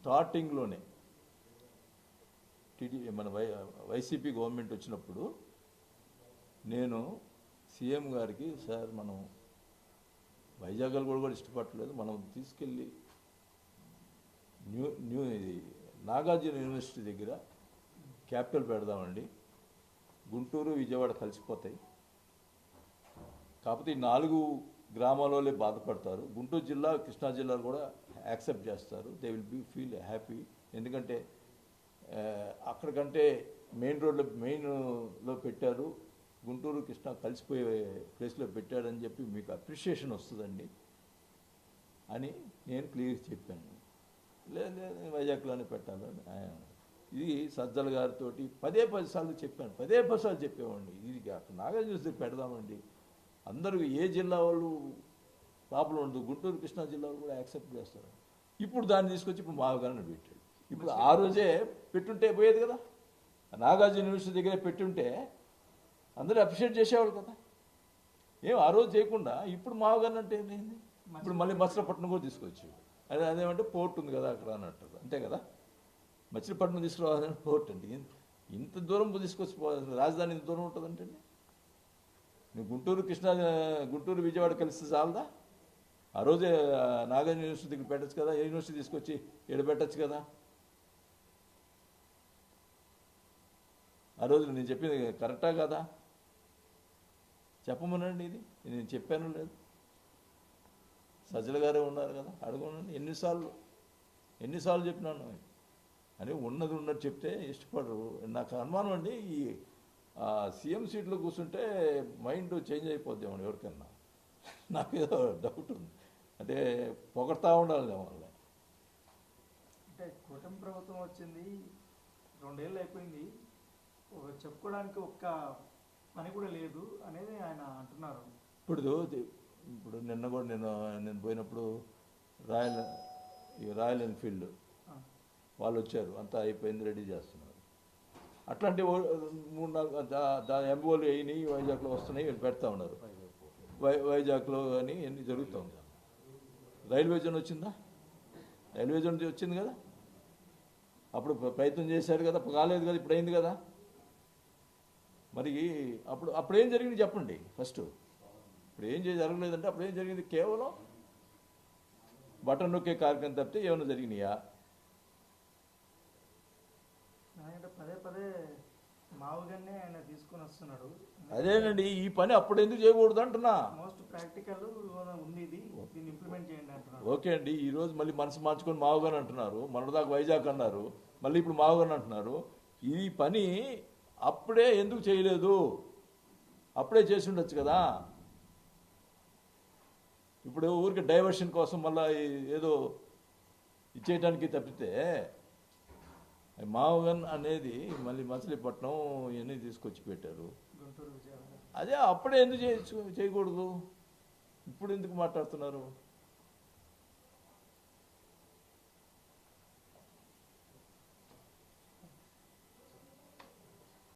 స్టార్టింగ్లోనే మన YCP government వచ్చినప్పుడు నేను సీఎం గారికి, సార్ మనం వైజాగ్లో కూడా ఇష్టపడలేదు, మనం తీసుకెళ్ళి ఇది నాగార్జున యూనివర్సిటీ దగ్గర క్యాపిటల్ పెడదామండి, గుంటూరు విజయవాడ కలిసిపోతాయి, కాకపోతే ఈ 4 గ్రామాలలో బాధపడతారు, గుంటూరు జిల్లా కృష్ణా జిల్లాలు కూడా యాక్సెప్ట్ చేస్తారు, దే విల్ ఫీల్ హ్యాపీ, ఎందుకంటే అక్కడికంటే మెయిన్లో పెట్టారు, గుంటూరు కృష్ణా కలిసిపోయే ప్లేస్లో పెట్టాడని చెప్పి మీకు అప్రిషియేషన్ వస్తుందండి అని నేను క్లియర్ చెప్పాను. లేదు వైజాగ్లోనే పెట్టాలని ఇది సజ్జల గారితో 10 సార్లు చెప్పాను, 10 సార్లు చెప్పేవాడిని, ఇది నాగార్జున పెడదామండి, అందరూ ఏ జిల్లా వాళ్ళు ప్రాబ్లం ఉండదు, గుంటూరు కృష్ణా జిల్లా వాళ్ళు కూడా యాక్సెప్ట్ చేస్తారు. ఇప్పుడు దాన్ని తీసుకొచ్చి ఇప్పుడు మావగారిని పెట్టాడు. ఇప్పుడు ఆ రోజే పెట్టుంటే పోయేది కదా, నాగార్జున యూనివర్సిటీ దగ్గర పెట్టుంటే అందరూ అప్రిషియేట్ చేసేవాళ్ళు కదా, ఏం ఆ రోజు చేయకుండా ఇప్పుడు మావగారిని అంటే ఏంటి, ఇప్పుడు మళ్ళీ మచిలీపట్నం కూడా తీసుకొచ్చి అదేమంటే పోర్ట్ ఉంది కదా అక్కడ అన్నట్టు, అంతే కదా, మచిలీపట్నం తీసుకురావాలని పోర్ట్ అండి, ఇంత దూరం తీసుకొచ్చి రాజధాని ఇంత దూరం ఉంటుందంటే నువ్వు గుంటూరు విజయవాడ కలిసి చాలదా, ఆ రోజే నాగార్జున యూనివర్సిటీ దగ్గర పెట్టచ్చు కదా, ఏ యూనివర్సిటీ తీసుకొచ్చి పెట్టచ్చు కదా, ఆ రోజు నేను చెప్పింది కరెక్టా కదా, చెప్పమనండి, ఇది నేను చెప్పాను లేదు, సజ్జల గారే ఉన్నారు కదా, అడగనండి, ఎన్నిసార్లు చెప్పినాను అని ఉన్నది ఉన్నట్టు చెప్తే ఇష్టపడరు. నాకు అనుమానం అండి, ఈ సీఎం సీట్లో కూర్చుంటే మైండ్ చేంజ్ అయిపోద్దేమో ఎవరికన్నా, నాకు ఏదో డౌట్ ఉంది, అంటే పొగడతా ఉండాలి వాళ్ళ. అంటే కూటమి ప్రభుత్వం వచ్చింది 2 ఏళ్ళు అయిపోయింది, చెప్పుకోవడానికి ఒక్క పని కూడా లేదు అనేది ఆయన అంటున్నారు. ఇప్పుడు నిన్న కూడా నేను పోయినప్పుడు రాయల్ ఎన్ఫీల్డ్ వాళ్ళు వచ్చారు, అంతా అయిపోయింది, రెడీ చేస్తున్నారు, అట్లాంటి 3-4 ఎంఓలు అయినాయి, వైజాగ్లో వస్తున్నాయి, వీళ్ళు పెడతా ఉన్నారు, వైజాగ్లో కానీ ఎన్ని జరుగుతూ ఉంది. రైల్వే జోన్ వచ్చిందా, రైల్వే జోన్ వచ్చింది కదా, అప్పుడు ప్రయత్నం చేశారు కదా, కాలేదు కదా, ఇప్పుడు అయింది కదా, మరి అప్పుడు ఏం జరిగింది చెప్పండి ఫస్ట్, ఇప్పుడు ఏం జరగలేదంటే అప్పుడు ఏం జరిగింది, కేవలం బటన్ నొక్కే కార్యక్రమం తప్పితే ఏమైనా జరిగినాయా? పదే మావుగానే ఆయన తీసుకొని వస్తున్నాడు. అదేనండి, ఈ పని అప్పుడు ఎందుకు చేయకూడదు అంటున్నా, మోస్ట్ ప్రాక్టికల్ ఉంది ఇది, దీన్ని ఇంప్లిమెంట్ చేయండి అంటున్నారు. ఓకే అండి, ఈరోజు మళ్ళీ మనసు మార్చుకొని మావుగాని అంటున్నారు, మొన్నదాకా వైజాగ్ అన్నారు, మళ్ళీ ఇప్పుడు మావుగాని అంటున్నారు, ఈ పని అప్పుడే ఎందుకు చేయలేదు, అప్పుడే చేసి ఉండొచ్చు కదా, ఇప్పుడు ఊరికి డైవర్షన్ కోసం మళ్ళీ ఏదో ఇచ్చేయడానికి తప్పితే మావగన్ అనేది మళ్ళీ మచిలీపట్నం ఇవన్నీ తీసుకొచ్చి పెట్టారు, అదే అప్పుడే ఎందుకు చేయకూడదు, ఇప్పుడు ఎందుకు మాట్లాడుతున్నారు?